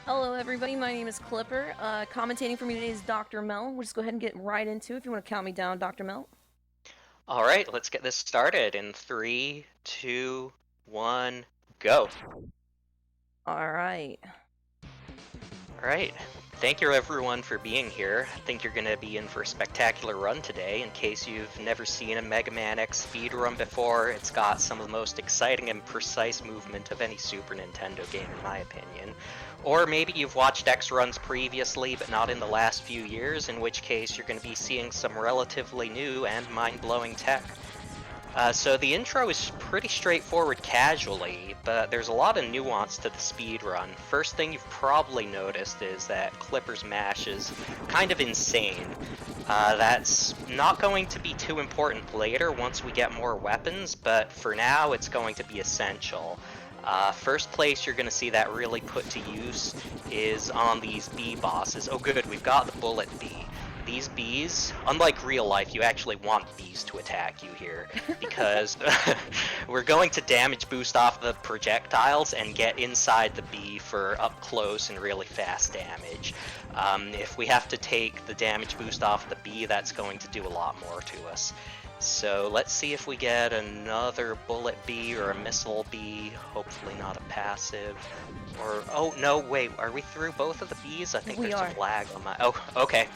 Hello everybody, my name is Clipper. Commentating for me today is Dr. Mel. We'll just go ahead and get right into it if you want to count me down, Dr. Mel. All right, let's get this started in 3, 2, 1, go. Alright. All right, thank you everyone for being here. I think you're going to be in for a spectacular run today. In case you've never seen a Mega Man X speedrun before, it's got some of the most exciting and precise movement of any Super Nintendo game in my opinion. Or maybe you've watched X runs previously but not in the last few years, in which case you're going to be seeing some relatively new and mind-blowing tech. So the intro is pretty straightforward casually, but there's a lot of nuance to the speedrun. First thing you've probably noticed is that Clipper's mash is kind of insane. That's not going to be too important later once we get more weapons, but for now it's going to be essential. First place you're going to see that really put to use is on these bee bosses. Oh good, we've got the bullet bee. These bees, unlike real life, you actually want bees to attack you here, because we're going to damage boost off the projectiles and get inside the bee for up close and really fast damage. If we have to take the damage boost off the bee, that's going to do a lot more to us. So let's see if we get another bullet bee or a missile bee, hopefully not a passive. Or, oh no, wait, are we through both of the bees? I think We there's are. a lag on my, oh, okay.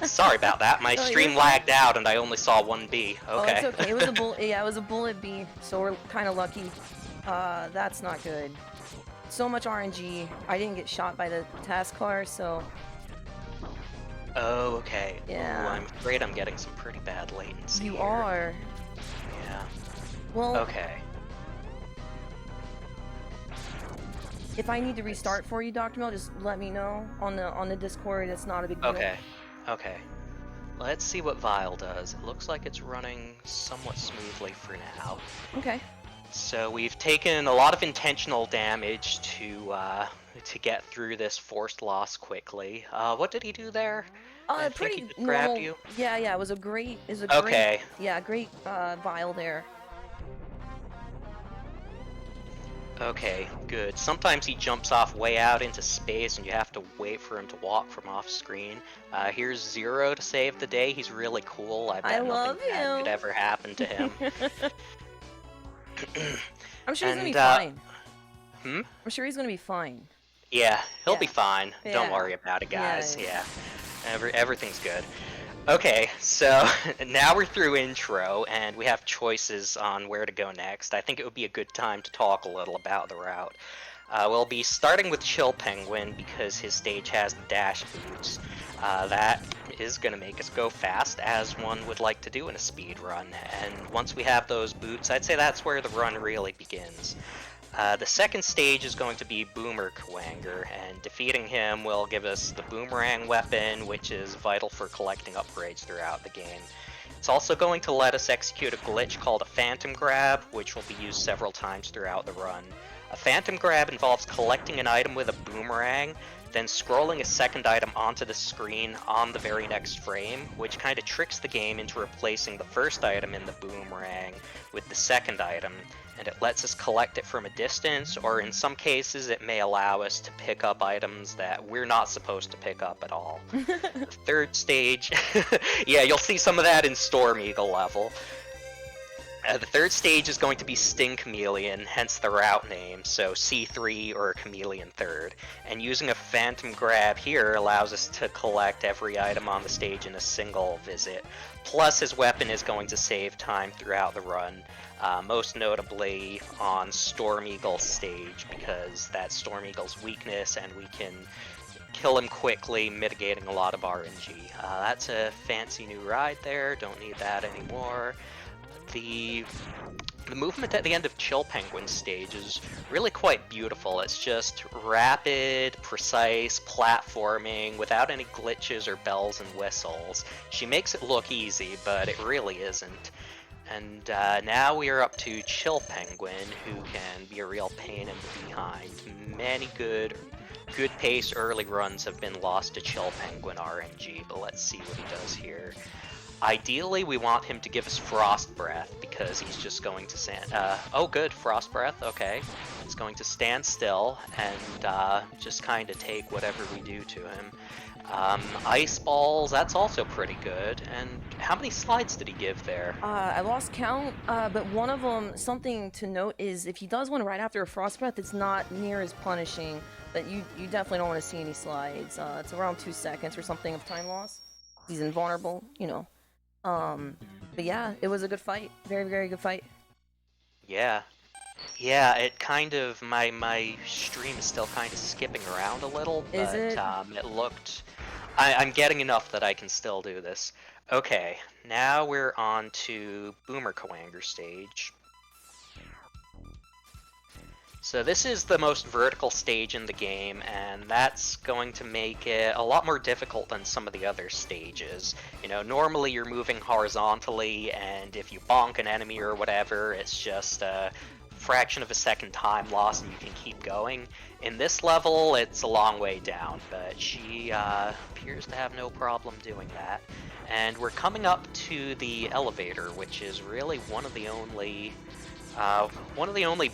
Sorry about that. My No, stream you're fine. lagged out and I only saw one bee. Oh, Okay. it's okay. It was a bullet. Yeah, it was a bullet bee, so we're kind of lucky. That's not good. So much RNG. I didn't get shot by the task car, so Oh, okay. yeah. Ooh, I'm afraid I'm getting some pretty bad latency You here. are. Yeah. Well, Okay. if I need to restart for you, Dr. Mel, just let me know on the Discord. It's not a big deal. Okay. Okay. Let's see what Vile does. It looks like it's running somewhat smoothly for now. Okay. So we've taken a lot of intentional damage to get through this forced loss quickly. What did he do there? I think Pretty he just normal. grabbed you. Yeah, it was a great, Okay. great vial there. Okay, good. Sometimes he jumps off way out into space and you have to wait for him to walk from off screen. Here's Zero to save the day. He's really cool. I bet love nothing bad could him. ever happen to him. I'm sure he's gonna be And, fine. Hmm? I'm sure he's gonna be fine. Yeah, he'll be Yeah. fine. Don't Yeah. worry about it, guys. Yeah. Yeah. Everything's good. Okay, so now we're through intro, and we have choices on where to go next. I think it would be a good time to talk a little about the route. We'll be starting with Chill Penguin because his stage has the dash boots. That is going to make us go fast, as one would like to do in a speed run. And once we have those boots, I'd say that's where the run really begins. The second stage is going to be Boomer Kwanger, and defeating him will give us the Boomerang weapon, which is vital for collecting upgrades throughout the game. It's also going to let us execute a glitch called a Phantom Grab, which will be used several times throughout the run. A Phantom Grab involves collecting an item with a boomerang, then scrolling a second item onto the screen on the very next frame, which kind of tricks the game into replacing the first item in the boomerang with the second item, and it lets us collect it from a distance, or in some cases it may allow us to pick up items that we're not supposed to pick up at all. The third stage, yeah, you'll see some of that in Storm Eagle level. The third stage is going to be Sting Chameleon, hence the route name, so C3 or Chameleon third. And using a Phantom Grab here allows us to collect every item on the stage in a single visit. Plus his weapon is going to save time throughout the run, most notably on Storm Eagle's stage, because that's Storm Eagle's weakness and we can kill him quickly, mitigating a lot of RNG. That's a fancy new ride there, don't need that anymore. The movement at the end of Chill Penguin's stage is really quite beautiful. It's just rapid, precise platforming without any glitches or bells and whistles. She makes it look easy, but it really isn't. And now we are up to Chill Penguin, who can be a real pain in the behind. Many good pace early runs have been lost to Chill Penguin RNG, but let's see what he does here. Ideally, we want him to give us Frost Breath, because he's just going to stand... oh, good, Frost Breath, okay. He's going to stand still and just kind of take whatever we do to him. Ice Balls, that's also pretty good. And how many slides did he give there? I lost count, but one of them, something to note is if he does one right after a Frost Breath, it's not near as punishing, but you definitely don't want to see any slides. It's around 2 seconds or something of time loss. He's invulnerable, you know. But yeah, it was a good fight. Very, very good fight. Yeah. Yeah, it kind of... My stream is still kind of skipping around a little, but Is it? It looked... I'm getting enough that I can still do this. Okay, now we're on to Boomerang stage. So this is the most vertical stage in the game, and that's going to make it a lot more difficult than some of the other stages. You know, normally you're moving horizontally, and if you bonk an enemy or whatever, it's just a fraction of a second time loss and you can keep going. In this level, it's a long way down, but she appears to have no problem doing that. And we're coming up to the elevator, which is really one of the only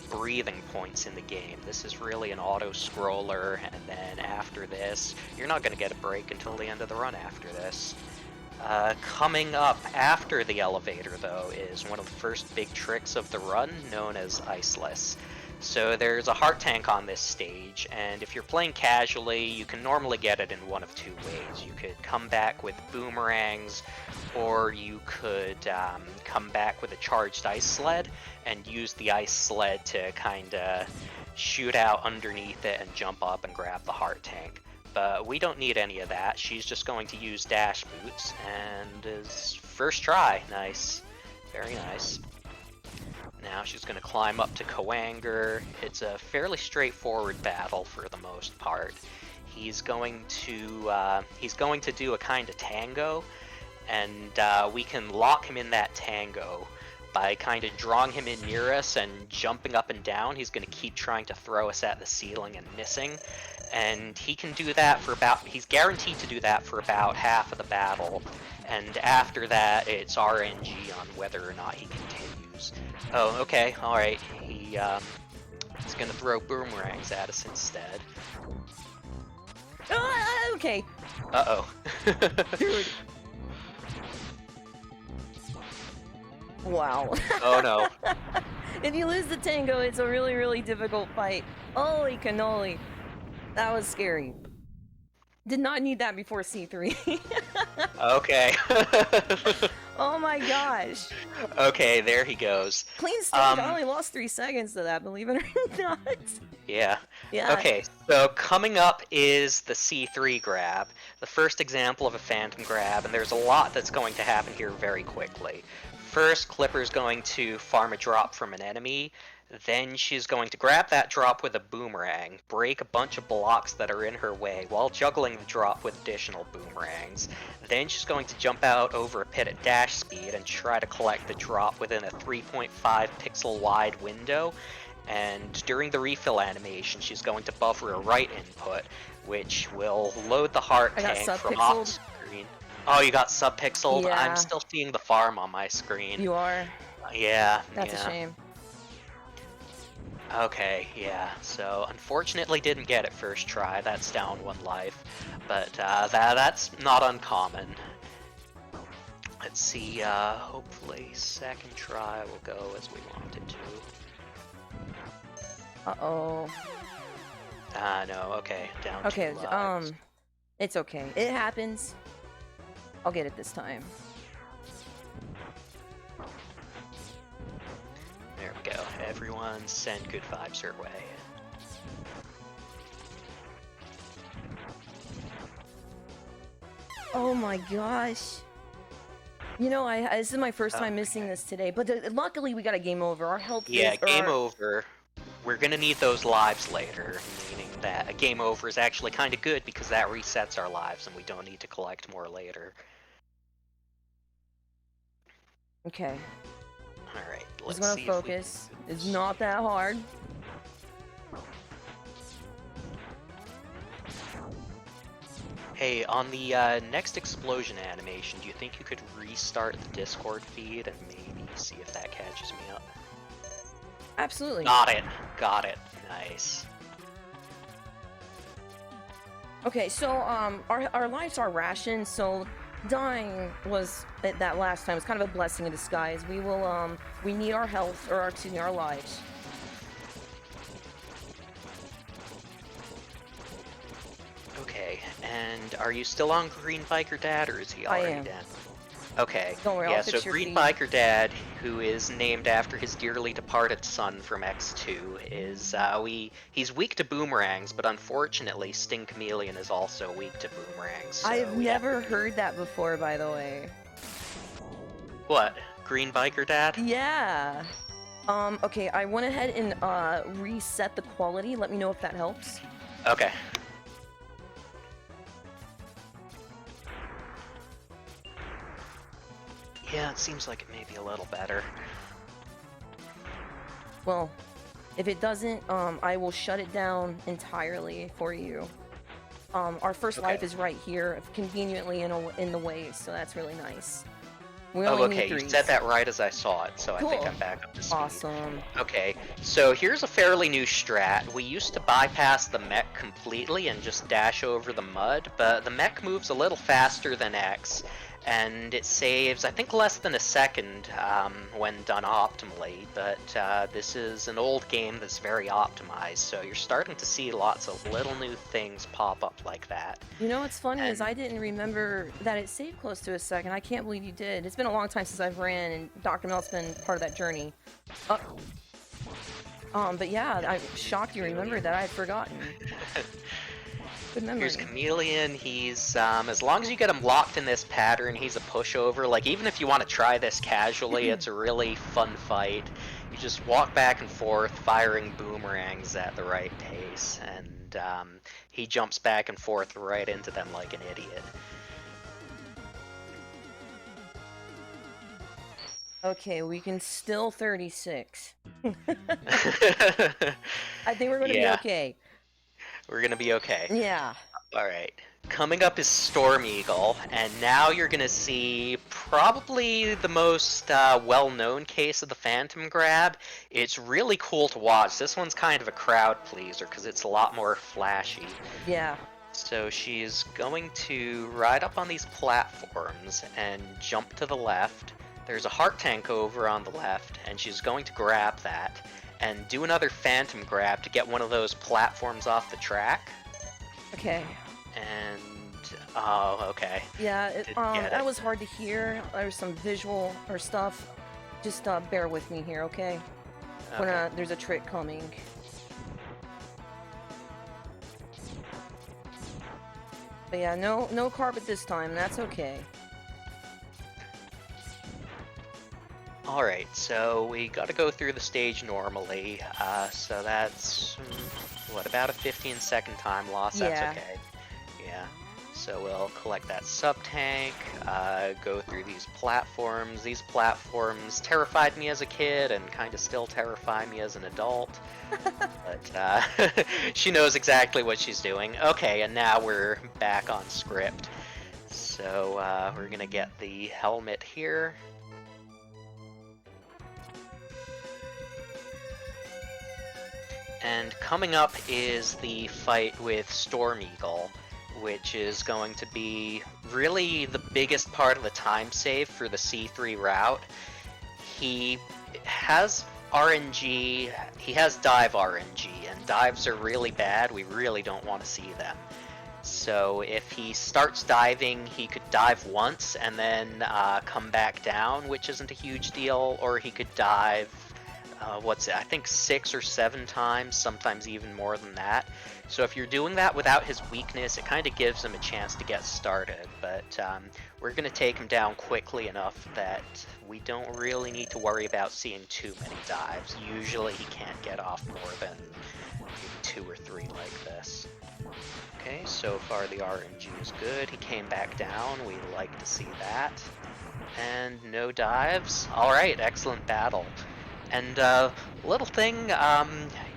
breathing points in the game. This is really an auto-scroller, and then after this, you're not going to get a break until the end of the run after this. Coming up after the elevator, though, is one of the first big tricks of the run, known as Iceless. So there's a heart tank on this stage, and if you're playing casually, you can normally get it in one of two ways. You could come back with boomerangs, or you could come back with a charged ice sled, and use the ice sled to kinda shoot out underneath it and jump up and grab the heart tank. But we don't need any of that. She's just going to use dash boots, and is first try. Nice. Very nice. Now she's going to climb up to Coanger. It's a fairly straightforward battle for the most part. He's going to do a kind of tango, and we can lock him in that tango by kind of drawing him in near us and jumping up and down. He's going to keep trying to throw us at the ceiling and missing. And he can do that for he's guaranteed to do that for about half of the battle. And after that, it's RNG on whether or not he continues. Oh, okay, alright. He's gonna throw boomerangs at us instead. Okay. Uh-oh. Dude. Wow. Oh no. If you lose the tango, it's a really, really difficult fight. Holy cannoli. That was scary. Did not need that before C3. Okay. Oh my gosh. Okay, there he goes. Clean stage, I only lost 3 seconds to that, believe it or not. Yeah. Yeah. Okay, so coming up is the C3 grab, the first example of a phantom grab, and there's a lot that's going to happen here very quickly. First, Clipper's going to farm a drop from an enemy. Then she's going to grab that drop with a boomerang, break a bunch of blocks that are in her way while juggling the drop with additional boomerangs. Then she's going to jump out over a pit at dash speed and try to collect the drop within a 3.5 pixel wide window. And during the refill animation, she's going to buffer a right input, which will load the heart tank from off screen. Oh, you got subpixeled? Yeah. I'm still seeing the farm on my screen. You are? Yeah. That's a shame. Okay, yeah, so unfortunately didn't get it first try, that's down 1 life, but that's not uncommon. Let's see, hopefully second try will go as we want it to. Uh-oh. No, okay, down 2 Okay, lives. it's okay. It happens. I'll get it this time. There we go. Everyone send good vibes her way. Oh my gosh. You know, this is my first time missing this today, but luckily we got a game over. Our health Yeah, game over. We're gonna need those lives later, meaning that a game over is actually kind of good because that resets our lives and we don't need to collect more later. Okay. Alright, let's Just see gonna focus. It's not that hard. Hey, on the next explosion animation, do you think you could restart the Discord feed and maybe see if that catches me up? Absolutely. Got it. Got it. Nice. Okay, so our lives are rationed, so dying was that last time was kind of a blessing in disguise. We need our health, or excuse me, our lives. Okay, and are you still on Green Biker Dad, or is he already am. dead? Okay. Don't worry, Yeah, I'll so fix your Green feed. Biker Dad, who is named after his dearly departed son from X2, is he's weak to boomerangs, but unfortunately Sting Chameleon is also weak to boomerangs. So I've we have never to... heard that before, by the way. What? Green Biker Dad? Yeah. Okay, I went ahead and reset the quality. Let me know if that helps. Okay. Yeah, it seems like it may be a little better. Well, if it doesn't, I will shut it down entirely for you. Our first Okay. life is right here, conveniently in the way, so that's really nice. We Oh, only okay, need you 3s. said that right as I saw it, so Cool. I think I'm back up to speed. Awesome. Okay, so here's a fairly new strat. We used to bypass the mech completely and just dash over the mud, but the mech moves a little faster than X, and it saves, I think, less than a second when done optimally, but this is an old game that's very optimized, so you're starting to see lots of little new things pop up like that. You know what's funny is And- I didn't remember that it saved close to a second. I can't believe you did. It's been a long time since I've ran, and Dr. Melt's been part of that journey. But yeah, I'm shocked you remembered that. I had forgotten. Good memory. Here's Chameleon. He's, as long as you get him locked in this pattern, he's a pushover. Like, even if you want to try this casually, it's a really fun fight. You just walk back and forth, firing boomerangs at the right pace, and he jumps back and forth right into them like an idiot. Okay, we can still 36. I think we're gonna be okay. We're gonna be okay. Yeah. Alright. Coming up is Storm Eagle, and now you're gonna see probably the most well-known case of the Phantom Grab. It's really cool to watch. This one's kind of a crowd pleaser because it's a lot more flashy. Yeah. So she's going to ride up on these platforms and jump to the left. There's a heart tank over on the left, and she's going to grab that and do another Phantom Grab to get one of those platforms off the track. Okay. And oh, okay. Yeah, Didn't get that it. was hard to hear. There's some visual or stuff. Just bear with me here, okay? When Okay. there's a trick coming. But yeah, no carpet this time. That's okay. Alright, so we gotta go through the stage normally. So that's, what, about a 15-second time loss? That's Yeah. okay. Yeah. So we'll collect that sub-tank, go through these platforms. These platforms terrified me as a kid and kind of still terrify me as an adult. But she knows exactly what she's doing. Okay, and now we're back on script. So we're gonna get the helmet here. And coming up is the fight with Storm Eagle, which is going to be really the biggest part of the time save for the C3 route. He has RNG, he has dive RNG, and dives are really bad. We really don't want to see them. So if he starts diving, he could dive once and then come back down, which isn't a huge deal, or he could dive I think 6 or 7 times, sometimes even more than that. So if you're doing that without his weakness, it kind of gives him a chance to get started. But we're going to take him down quickly enough that we don't really need to worry about seeing too many dives. Usually he can't get off more than maybe 2 or 3 like this. Okay, so far the RNG is good. He came back down. We like to see that. And no dives. Alright, excellent battle. And little thing,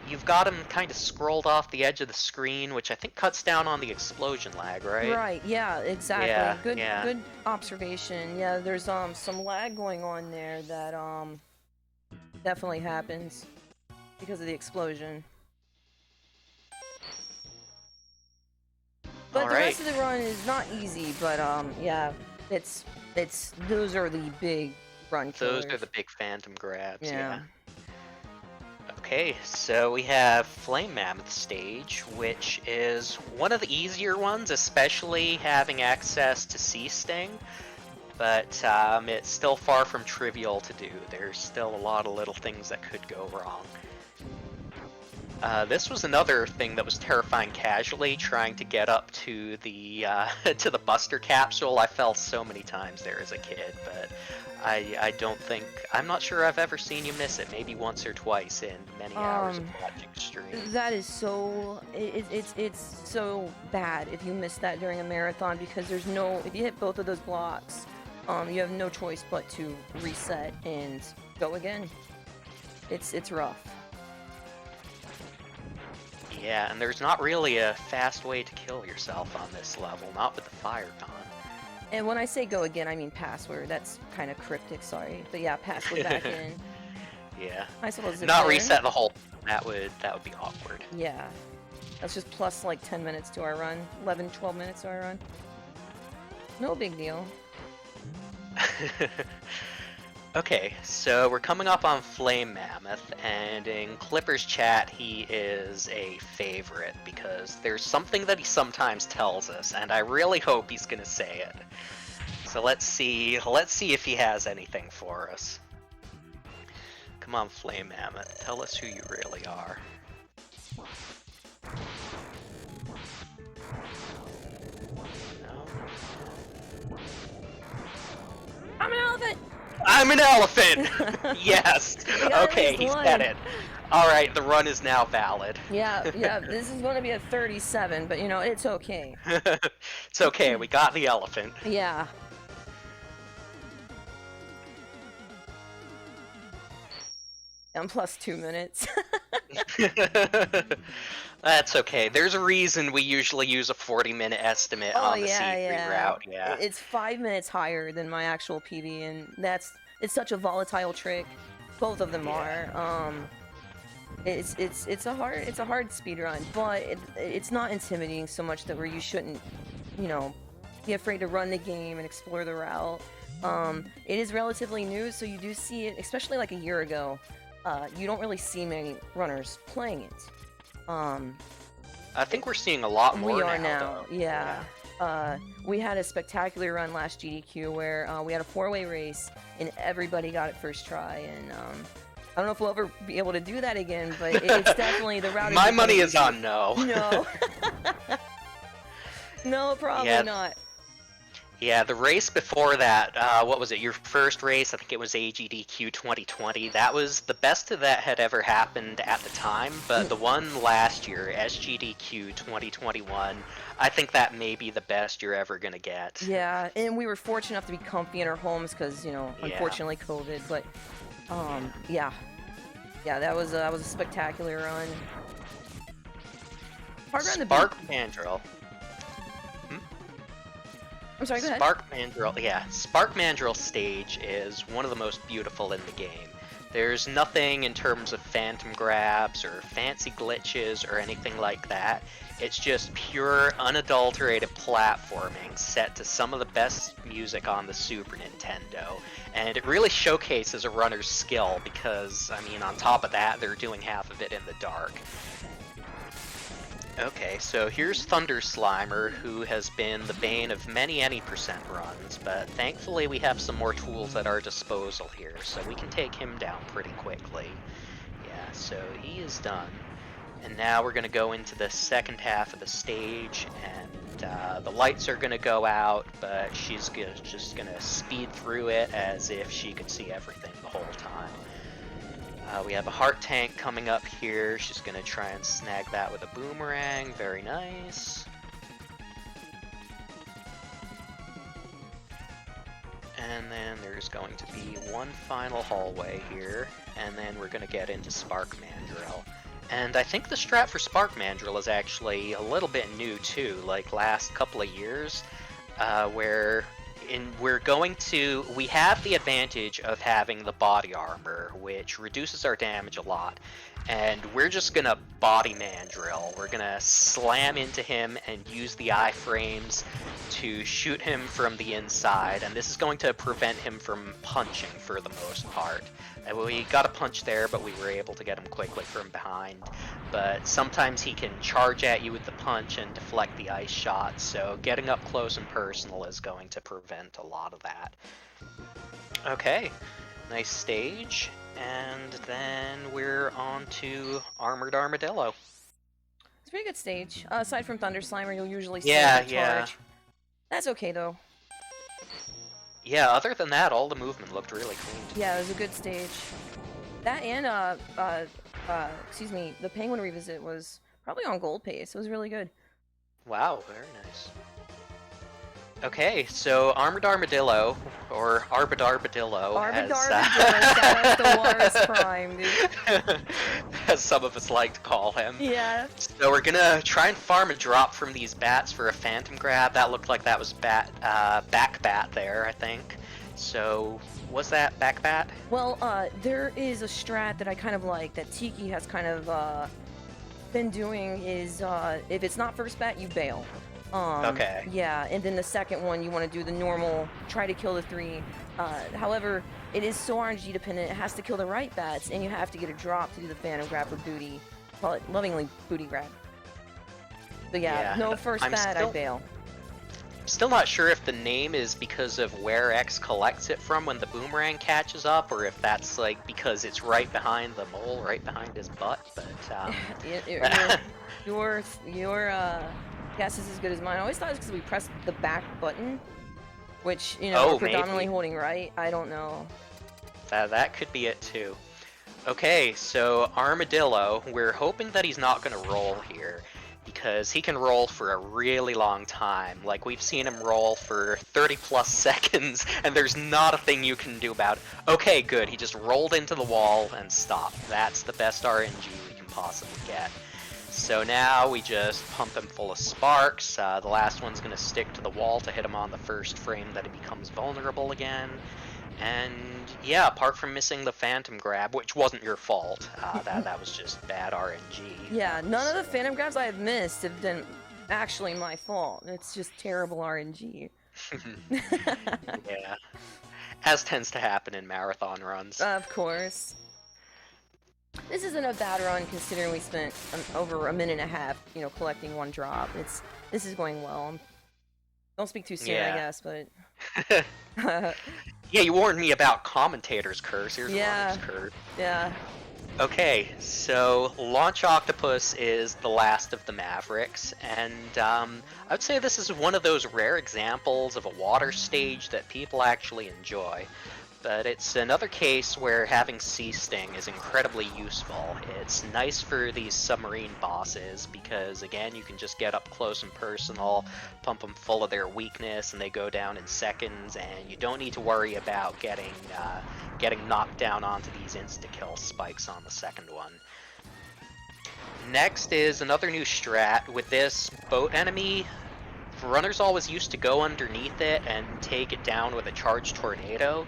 you've got him kind of scrolled off the edge of the screen, which I think cuts down on the explosion lag, right? Right, yeah, exactly. Yeah, Good yeah. good observation. Yeah, there's some lag going on there that definitely happens because of the explosion. But All the right. rest of the run is not easy, but yeah, it's those are the big run killers. Those are the big phantom grabs, Yeah. yeah. Okay, so we have Flame Mammoth stage, which is one of the easier ones, especially having access to Sea Sting, but it's still far from trivial to do. There's still a lot of little things that could go wrong. This was another thing that was terrifying casually, trying to get up to the to the Buster capsule. I fell so many times there as a kid, but I don't think, I'm not sure I've ever seen you miss it. Maybe once or twice in many hours of watching streams. That is so, it's so bad if you miss that during a marathon, because there's no, if you hit both of those blocks, you have no choice but to reset and go again. It's rough. Yeah, and there's not really a fast way to kill yourself on this level, not with the fire gun. And when I say go again, I mean password. That's kind of cryptic, sorry. But yeah, password back in. Yeah. I suppose not there. Reset the whole. That would be awkward. Yeah. That's just plus like 10 minutes to our run. 11, 12 minutes to our run. No big deal. Okay, so we're coming up on Flame Mammoth, and in Clipper's chat, he is a favorite because there's something that he sometimes tells us, and I really hope he's gonna say it. So let's see if he has anything for us. Come on, Flame Mammoth, tell us who you really are. No? I'm an elephant! I'm an elephant! Yes! Okay, he said it. Alright, the run is now valid. Yeah, this is going to be a 37, but you know, it's okay. It's okay, we got the elephant. Yeah. I'm plus 2 minutes. That's okay. There's a reason we usually use a 40-minute estimate on the C3 route. Yeah. It's 5 minutes higher than my actual PB, and it's such a volatile trick. Both of them are. It's a hard speed run, but it's not intimidating so much that where you shouldn't, you know, be afraid to run the game and explore the route. It is relatively new, so you do see it, especially like a year ago. You don't really see many runners playing it. I think we're seeing a lot more we are now. though. Yeah. We had a spectacular run last GDQ where we had a 4-way race and everybody got it first try, and I don't know if we'll ever be able to do that again, but it's definitely the route. My money is on no. No. No, probably not. Yeah, the race before that, what was it, your first race, I think it was AGDQ 2020, that was the best that had ever happened at the time, but the one last year, SGDQ 2021, I think that may be the best you're ever gonna get. Yeah, and we were fortunate enough to be comfy in our homes because, you know, unfortunately COVID, but, yeah. Yeah, that was a spectacular run. Hard run to beat. Spark Mandrill. I'm sorry, go ahead. Spark Mandrill stage is one of the most beautiful in the game. There's nothing in terms of phantom grabs or fancy glitches or anything like that. It's just pure, unadulterated platforming set to some of the best music on the Super Nintendo. And it really showcases a runner's skill because, I mean, on top of that, they're doing half of it in the dark. Okay, so here's Thunder Slimer, who has been the bane of many percent runs, but thankfully we have some more tools at our disposal here, so we can take him down pretty quickly. Yeah, so he is done. And now we're going to go into the second half of the stage, and the lights are going to go out, but she's just going to speed through it as if she could see everything the whole time. We have a heart tank coming up here. She's going to try and snag that with a boomerang. Very nice. And then there's going to be one final hallway here, and then we're going to get into Spark Mandrill. And I think the strat for Spark Mandrill is actually a little bit new too, like last couple of years, where we have the advantage of having the body armor, which reduces our damage a lot, and we're just gonna body mandrill. We're gonna slam into him and use the iframes to shoot him from the inside, and this is going to prevent him from punching for the most part. And we got a punch there, but we were able to get him quickly from behind. But sometimes he can charge at you with the punch and deflect the ice shot, so getting up close and personal is going to prevent a lot of that. Okay, nice stage, and then we're on to Armored Armadillo. It's a pretty good stage. Aside from Thunder Slimer, you'll usually see Yeah, a charge. That's okay though. Yeah, other than that, all the movement looked really clean. Yeah, it was a good stage. That and excuse me, the Penguin revisit was probably on gold pace. It was really good. Wow, very nice. Okay, so Armored Armadillo, or Arbid Armadillo, Shout out to Walrus Prime, dude. as some of us like to call him. Yeah. So we're gonna try and farm a drop from these bats for a phantom grab. That looked like that was back bat there, I think. So, was that back bat? Well, there is a strat that I kind of like, that Tiki has kind of been doing, is if it's not first bat, you bail. Okay. Yeah, and then the second one, you want to do the normal, try to kill the 3. However, it is so RNG dependent, it has to kill the right bats, and you have to get a drop to do the phantom grab or booty. Call it lovingly booty grab. But yeah, no first bat, I bail. Still not sure if the name is because of where X collects it from when the boomerang catches up, or if that's like because it's right behind the mole, right behind his butt, but your guess is as good as mine. I always thought it was because we pressed the back button, which, you know, we're predominantly holding right. I don't know. That could be it too. Okay, so Armadillo, we're hoping that he's not going to roll here, because he can roll for a really long time. Like, we've seen him roll for 30 plus seconds, and there's not a thing you can do about it. Okay, good, he just rolled into the wall and stopped. That's the best RNG we can possibly get. So now we just pump him full of sparks. The last one's going to stick to the wall to hit him on the first frame that he becomes vulnerable again. And yeah, apart from missing the phantom grab, which wasn't your fault, that was just bad RNG. Yeah, none of the phantom grabs I have missed have been actually my fault. It's just terrible RNG. Yeah, as tends to happen in marathon runs. Of course. This isn't a bad run considering we spent over a minute and a half, you know, collecting one drop. This is going well. Don't speak too soon, I guess, but. Yeah, you warned me about commentator's curse. Here's Ronnie's curse. Yeah. Okay, so Launch Octopus is the last of the Mavericks, and I would say this is one of those rare examples of a water stage that people actually enjoy. But it's another case where having Sea Sting is incredibly useful. It's nice for these submarine bosses because, again, you can just get up close and personal, pump them full of their weakness, and they go down in seconds, and you don't need to worry about getting knocked down onto these insta-kill spikes on the second one. Next is another new strat. With this boat enemy, runners always used to go underneath it and take it down with a charged tornado.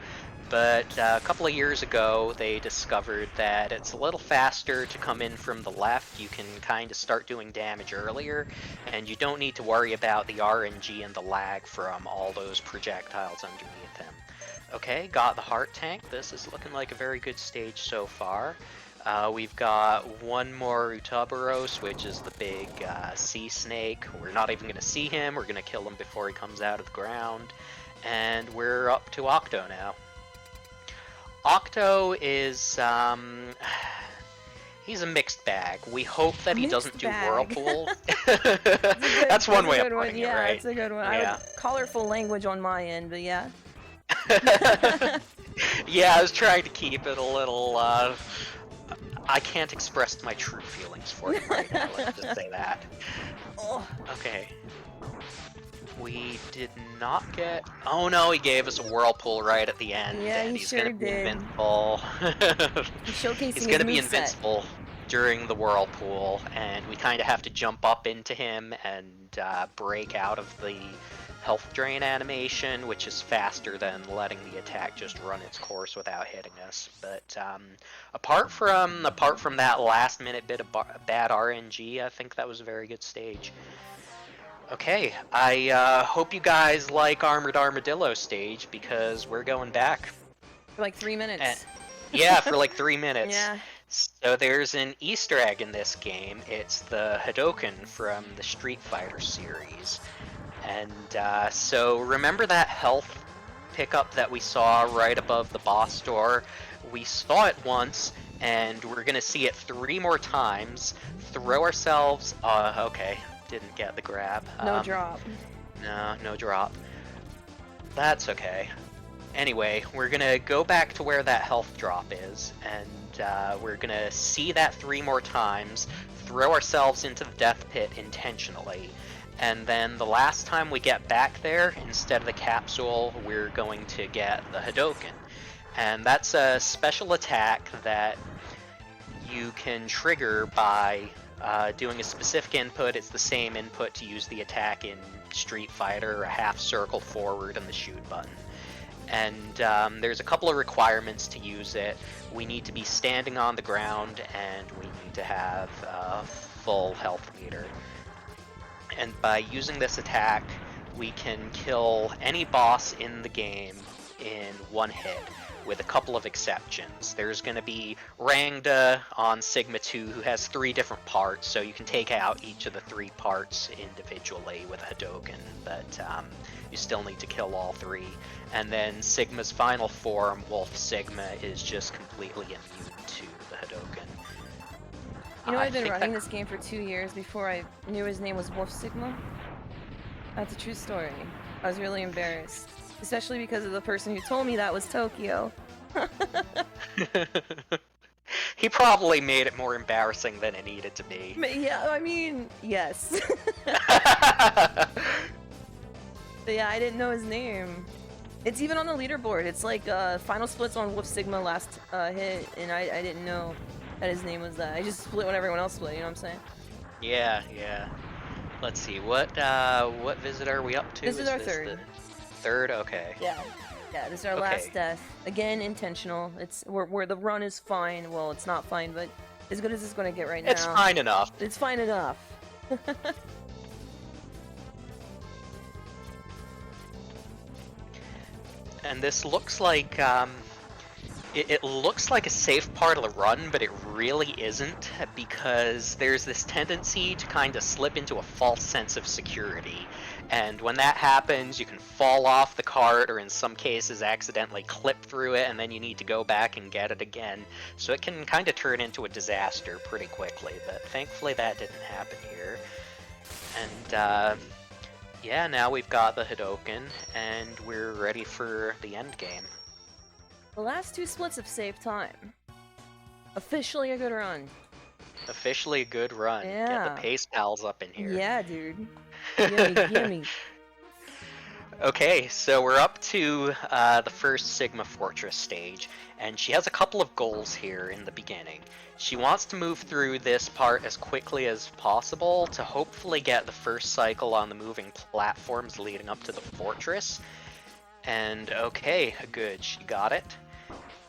But a couple of years ago, they discovered that it's a little faster to come in from the left. You can kind of start doing damage earlier, and you don't need to worry about the RNG and the lag from all those projectiles underneath him. Okay, got the heart tank. This is looking like a very good stage so far. We've got one more Utabaros, which is the big sea snake. We're not even going to see him. We're going to kill him before he comes out of the ground. And we're up to Octo now. Octo is, he's a mixed bag. We hope that he doesn't do whirlpool. That's one way of putting it, right? Yeah, it's a good one. Yeah. Colorful language on my end, but yeah. Yeah, I was trying to keep it a little, I can't express my true feelings for him right now, let's just say that. Oh. Okay. We did not get... Oh no, he gave us a whirlpool right at the end, Yeah, and he he's sure gonna be did. invincible. He's showcasing He's gonna be his moveset. invincible. during the whirlpool, and we kind of have to jump up into him and break out of the health drain animation, which is faster than letting the attack just run its course without hitting us. But apart from that last minute bit of bad RNG, I think that was a very good stage. Okay, I hope you guys like Armored Armadillo stage, because we're going back. For like 3 minutes. Yeah, for like 3 minutes. Yeah. So there's an Easter egg in this game. It's the Hadoken from the Street Fighter series. And so remember that health pickup that we saw right above the boss door? We saw it once, and we're gonna see it 3 more times. Throw ourselves... okay, didn't get the grab. No drop. No drop. That's okay. Anyway, we're gonna go back to where that health drop is, and we're gonna see that 3 more times, throw ourselves into the death pit intentionally, and then the last time we get back there, instead of the capsule, we're going to get the Hadoken. And that's a special attack that you can trigger by doing a specific input. It's the same input to use the attack in Street Fighter, a half circle forward and the shoot button. And there's a couple of requirements to use it. We need to be standing on the ground, and we need to have a full health meter. And by using this attack, we can kill any boss in the game in 1 hit, with a couple of exceptions. There's going to be Rangda on Sigma 2, who has 3 different parts, so you can take out each of the 3 parts individually with a Hadoken, but you still need to kill all 3. And then Sigma's final form, Wolf Sigma, is just completely immune to the Hadoken. You know, I've been running this game for 2 years before I knew his name was Wolf Sigma. That's a true story. I was really embarrassed. Especially because of the person who told me that was Tokyo. He probably made it more embarrassing than it needed to be. Yeah, I mean, yes. But yeah, I didn't know his name. It's even on the leaderboard. It's like final splits on Wolf Sigma last hit, and I didn't know that his name was that. I just split when everyone else split, you know what I'm saying? Yeah. Let's see, what visit are we up to? This is our third. Third? Okay. Yeah, this is our last death. Again, intentional. It's where the run is fine. Well, it's not fine, but as good as it's going to get right now. It's fine enough. It's fine enough. And this looks like, it looks like a safe part of the run, but it really isn't, because there's this tendency to kind of slip into a false sense of security. And when that happens, you can fall off the cart, or in some cases accidentally clip through it, and then you need to go back and get it again. So it can kind of turn into a disaster pretty quickly, but thankfully that didn't happen here. And yeah, now we've got the Hadoken, and we're ready for the end game. The last 2 splits have saved time. Officially a good run. Officially a good run. Yeah. Get the pace pals up in here. Yeah, dude. Gimme. Okay, so we're up to the first Sigma Fortress stage, and she has a couple of goals here in the beginning. She wants to move through this part as quickly as possible to hopefully get the first cycle on the moving platforms leading up to the fortress. And okay, good, she got it.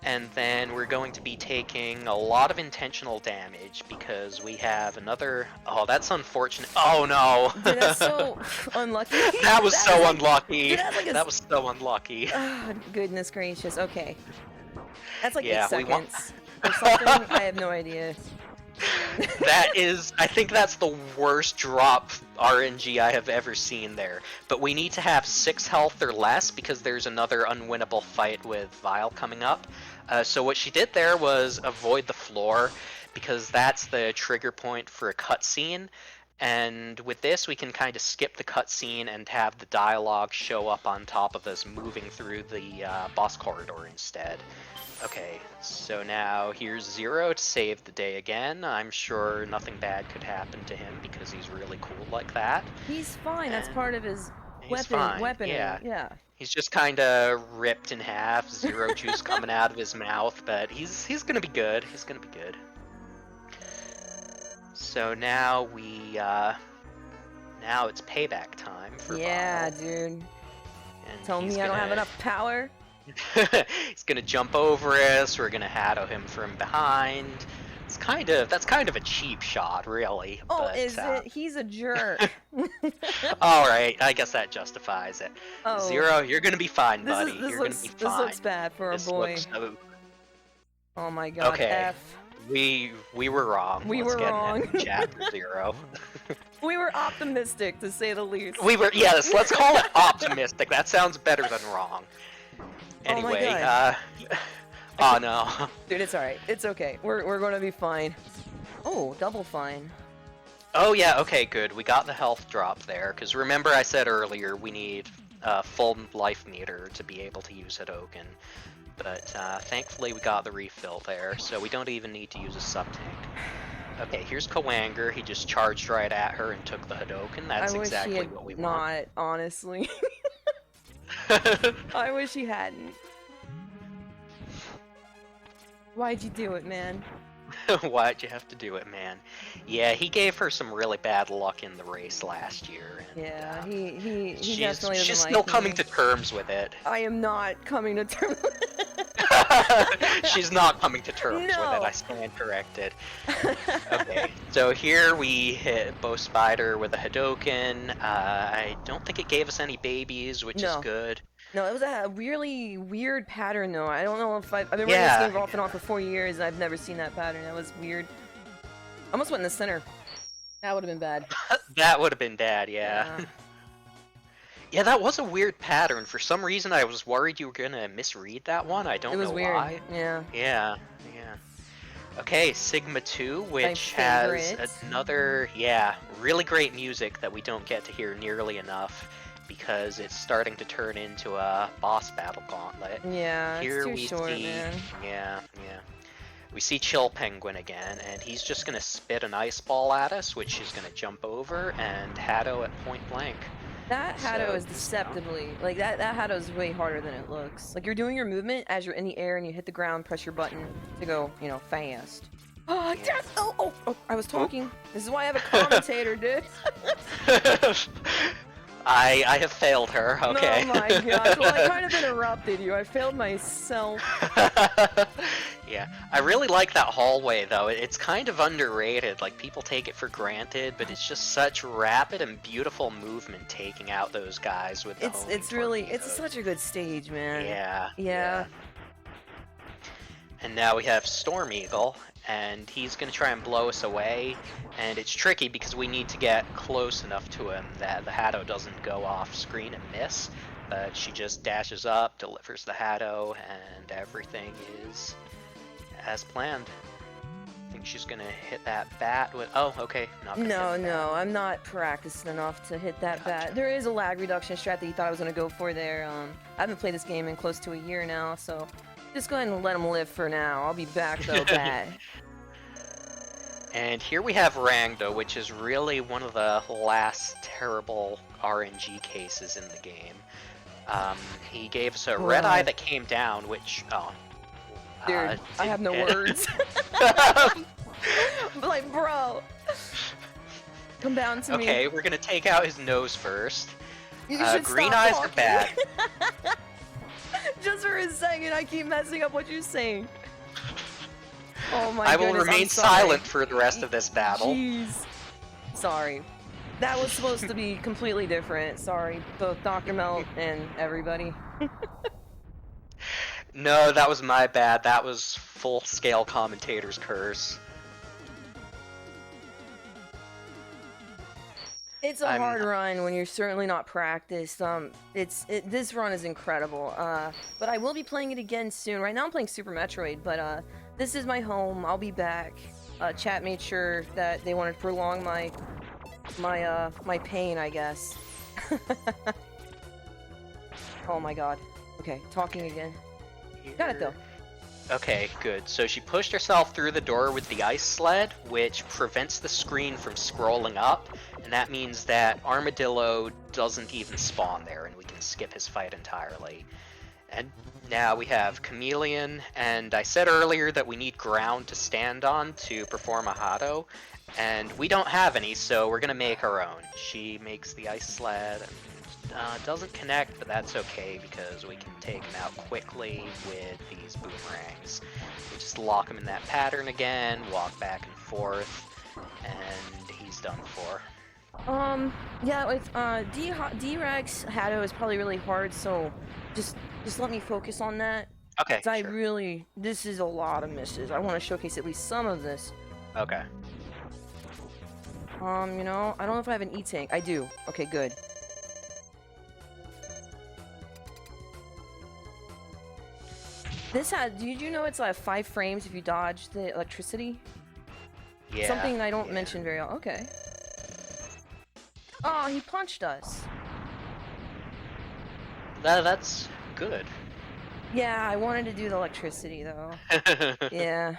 And then we're going to be taking a lot of intentional damage because we have another... Oh, that's unfortunate. Oh no! Dude, that's so unlucky. That was so unlucky. Dude, that was so unlucky. Oh, goodness gracious. Okay. That's like 8 Yeah, seconds or something. I have no idea. That is... I think that's the worst drop RNG I have ever seen there. But we need to have 6 health or less because there's another unwinnable fight with Vile coming up. So what she did there was avoid the floor, because that's the trigger point for a cutscene. And with this, we can kind of skip the cutscene and have the dialogue show up on top of us moving through the boss corridor instead. Okay, so now here's Zero to save the day again. I'm sure nothing bad could happen to him because he's really cool like that. He's fine. That's part of his weapon. Yeah. He's just kind of ripped in half, Zero juice coming out of his mouth, but he's gonna be good. He's gonna be good. So now now it's payback time for Yeah, Vile. dude. And Tell me I don't have enough power. He's gonna jump over us. We're gonna Hatto him from behind. That's kind of a cheap shot, really. Oh, but, is it? He's a jerk. All right, I guess that justifies it. Oh. Zero, you're gonna be fine, buddy. You're gonna be fine. This looks bad for a boy. Oh my god. Okay. F. We were wrong. We Let's were get wrong. an F in chat for Zero. We were optimistic, to say the least. Yes, let's call it optimistic. That sounds better than wrong. Anyway, Oh my god. Oh no. Dude, it's alright. It's okay. We're gonna be fine. Oh, double fine. Oh yeah, okay, good. We got the health drop there, because remember I said earlier we need a full life meter to be able to use Hadoken. But thankfully we got the refill there, so we don't even need to use a sub-tank. Okay, here's Kawanger. He just charged right at her and took the Hadoken. That's exactly what we want. Not, honestly. I wish he hadn't. Why'd you do it, man? Why'd you have to do it, man? Yeah, he gave her some really bad luck in the race last year. And, yeah, he definitely doesn't she's like still me. coming to terms with it. I am not coming to terms with it. She's not coming to terms with it. No. I stand corrected. Okay, so here we hit Bow Spider with a Hadoken. I don't think it gave us any babies, which is good. No, it was a really weird pattern, though. I don't know if I've been running this game off and on for 4 years, and I've never seen that pattern. That was weird. I almost went in the center. That would have been bad. That would have been bad, yeah. Yeah, that was a weird pattern. For some reason, I was worried you were gonna misread that one. I don't know why. Yeah. Yeah. Okay, Sigma 2, which has another, really great music that we don't get to hear nearly enough because it's starting to turn into a boss battle gauntlet. Yeah, Here it's too short, man. Yeah. We see Chill Penguin again, and he's just gonna spit an ice ball at us, which is gonna jump over and Hatto at point blank. That Hatto is deceptively, like, that Hatto is way harder than it looks. Like, you're doing your movement as you're in the air and you hit the ground, press your button to go, you know, fast. Oh, yes! Oh, I was talking. This is why I have a commentator, dude. I have failed her, okay. Oh my gosh, well, I kind of interrupted you. I failed myself. Yeah, I really like that hallway, though. It's kind of underrated. Like, people take it for granted, but it's just such rapid and beautiful movement taking out those guys with the It's really, it's such a good stage, man. Yeah. And now we have Storm Eagle, and he's going to try and blow us away, and it's tricky because we need to get close enough to him that the Hatto doesn't go off screen and miss, but she just dashes up, delivers the Hatto, and everything is as planned. I think she's going to hit that bat with... Oh, okay. No, I'm not practiced enough to hit that bat. There is a lag reduction strat that you thought I was going to go for there. I haven't played this game in close to a year now, so... Just go ahead and let him live for now. I'll be back, though, bad. And here we have Rangda, which is really one of the last terrible RNG cases in the game. He gave us a red eye that came down, which... Dude, I have no words. Like, bro. Come down to me. Okay, we're gonna take out his nose first. Green eyes are bad. Just for a second, I keep messing up what you're saying. Oh my goodness, I will remain silent for the rest of this battle. Jeez. Sorry. That was supposed to be completely different. Sorry, both Dr. Melt and everybody. No, that was my bad. That was full-scale commentator's curse. It's a hard run when you're certainly not practiced. This run is incredible. But I will be playing it again soon. Right now I'm playing Super Metroid, but this is my home. I'll be back. Chat made sure that they wanted to prolong my pain, I guess. Oh my god. Okay, talking again. Got it though. Okay, good. So she pushed herself through the door with the ice sled, which prevents the screen from scrolling up, and that means that Armadillo doesn't even spawn there, and we can skip his fight entirely. And now we have Chameleon, and I said earlier that we need ground to stand on to perform a Hado, and we don't have any, so we're gonna make our own. She makes the ice sled, and doesn't connect, but that's okay because we can take him out quickly with these boomerangs. We just lock him in that pattern again, walk back and forth, and he's done for. Yeah, with D-Rex Hado is probably really hard, so just let me focus on that. Okay, 'Cause I sure. really, this is a lot of misses. I want to showcase at least some of this. Okay. You know, I don't know if I have an E-Tank. I do. Okay, good. Did you know it's 5 frames if you dodge the electricity? Yeah. Something I don't mention very often. Okay. Oh, he punched us. That's good. Yeah, I wanted to do the electricity though. Yeah.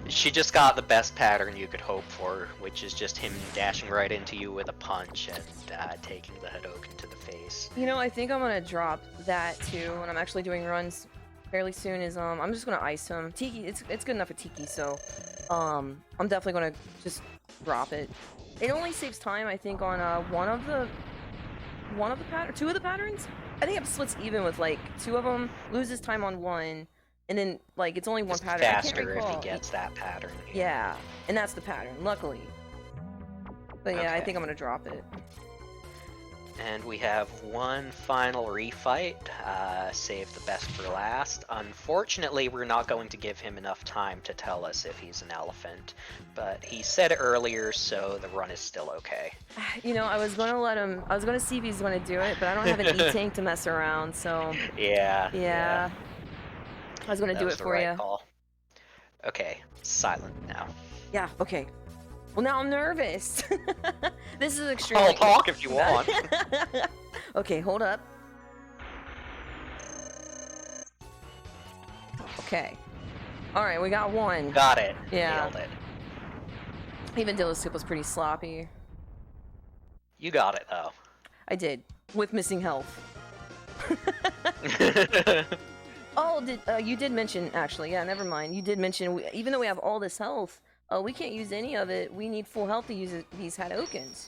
She just got the best pattern you could hope for, which is just him dashing right into you with a punch and taking the Hadouken to the face. You know, I think I'm gonna drop that too when I'm actually doing runs fairly soon. I'm just gonna ice him. Tiki, it's good enough for Tiki, so I'm definitely gonna just drop it. It only saves time, I think, on two of the patterns. I think it splits even with like 2 of them. Loses time on 1. And then, like, it's only one Just pattern. I can't faster if he recall. gets that pattern. Yeah, and that's the pattern, luckily. But yeah, I Okay. think I'm gonna drop it. And we have one final refight, save the best for last. Unfortunately, we're not going to give him enough time to tell us if he's an elephant, but he said it earlier, so the run is still okay. You know, I was gonna see if he's gonna do it, but I don't have an E-Tank to mess around, so... Yeah. I was gonna That do was it the for right you. call. Okay, silent now. Yeah, okay. Well, now I'm nervous. This is extremely... I'll talk if you want. Okay, hold up. Okay. Alright, we got one. Got it. Yeah. Nailed it. Even though the soup was pretty sloppy. You got it, though. I did. With missing health. Oh, you did mention, actually, yeah, never mind. You did mention, even though we have all this health, we can't use any of it. We need full health to use these Hadoukens.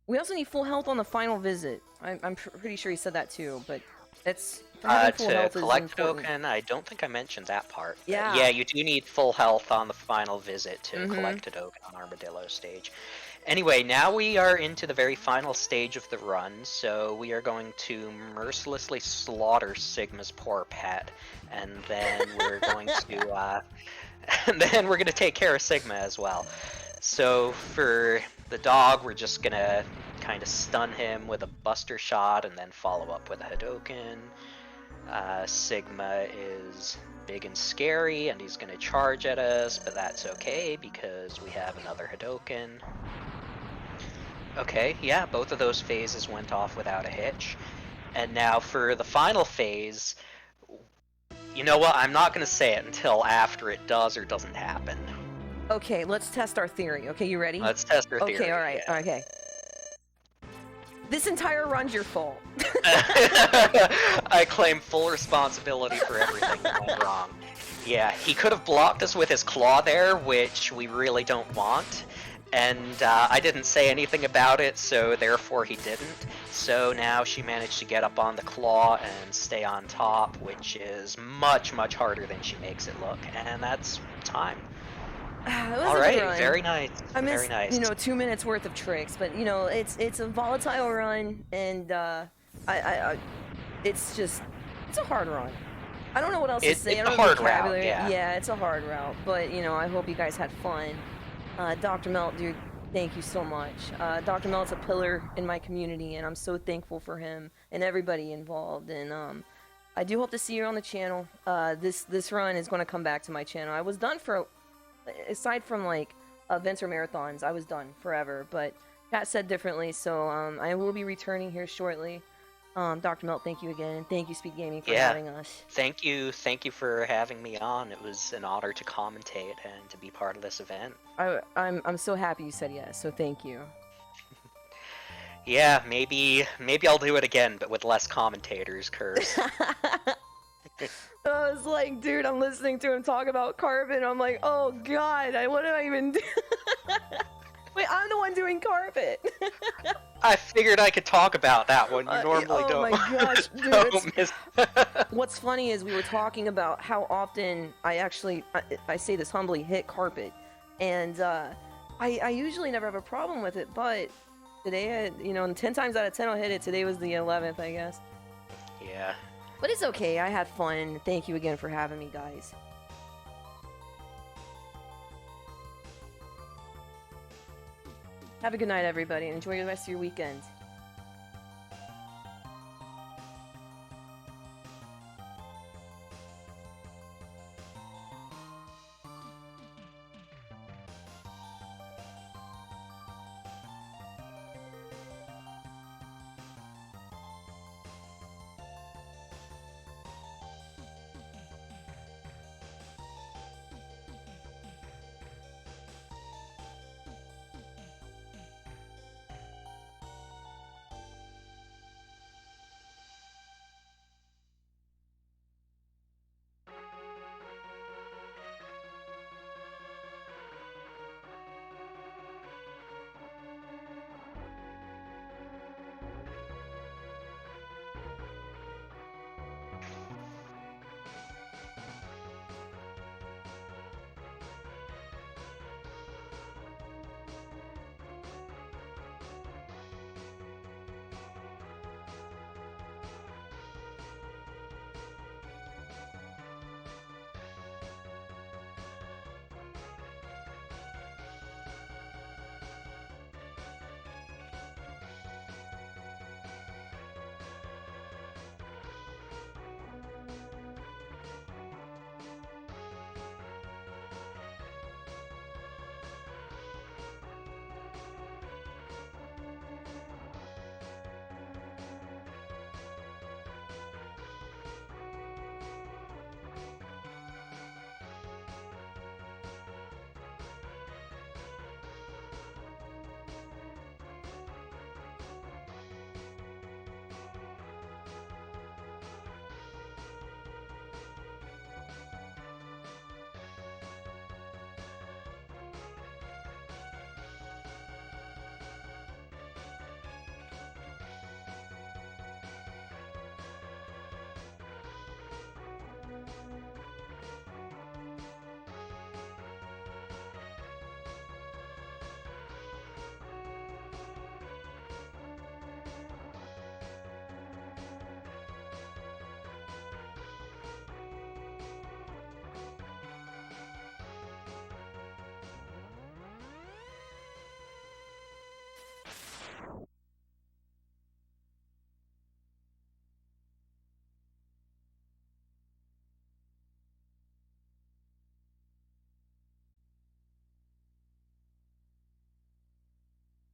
We also need full health on the final visit. I'm pretty sure he said that too, but it's... To collect Hadouken, I don't think I mentioned that part. Yeah. Yeah, you do need full health on the final visit to collect Hadouken on Armadillo stage. Anyway, now we are into the very final stage of the run, so we are going to mercilessly slaughter Sigma's poor pet, and then we're going to, and then we're going to take care of Sigma as well. So for the dog, we're just going to kind of stun him with a Buster Shot, and then follow up with a Hadouken. Sigma is big and scary, and he's going to charge at us, but that's okay, because we have another Hadouken. Okay, yeah, both of those phases went off without a hitch. And now for the final phase, you know what, I'm not going to say it until after it does or doesn't happen. Okay, let's test our theory. Okay, you ready? Let's test our theory. Okay, alright, yeah. okay. This entire run's your fault. I claim full responsibility for everything that went wrong. Yeah, he could have blocked us with his claw there, which we really don't want. And I didn't say anything about it, so therefore he didn't. So now she managed to get up on the claw and stay on top, which is much, much harder than she makes it look. And that's time. All right, very nice. I missed, very nice. you know, 2 minutes worth of tricks, but you know, it's a volatile run, and it's a hard run. I don't know what else to say. It's I don't a have hard vocabulary. route, yeah. It's a hard route, but you know, I hope you guys had fun. Dr. Melt, dude, thank you so much. Dr. Melt's a pillar in my community, and I'm so thankful for him and everybody involved. And I do hope to see you on the channel. This run is going to come back to my channel. I was done for, aside from like events or marathons, I was done forever. But Kat said differently, so I will be returning here shortly. Dr. Melt, thank you again, and thank you, SpeedGaming, for having us. Thank you for having me on. It was an honor to commentate and to be part of this event. I'm so happy you said yes, so thank you. Yeah, maybe I'll do it again, but with less commentators, Curse. I was like, dude, I'm listening to him talk about carpet. I'm like, oh god, what did I even do? Wait, I'm the one doing carpet. I figured I could talk about that one. You normally oh don't. my gosh, dude. don't miss... What's funny is we were talking about how often I say this humbly, hit carpet, and I usually never have a problem with it, but today, 10 times out of 10 I'll hit it. Today was the 11th, I guess. Yeah. But it's okay. I had fun. Thank you again for having me, guys. Have a good night, everybody, and enjoy the rest of your weekend.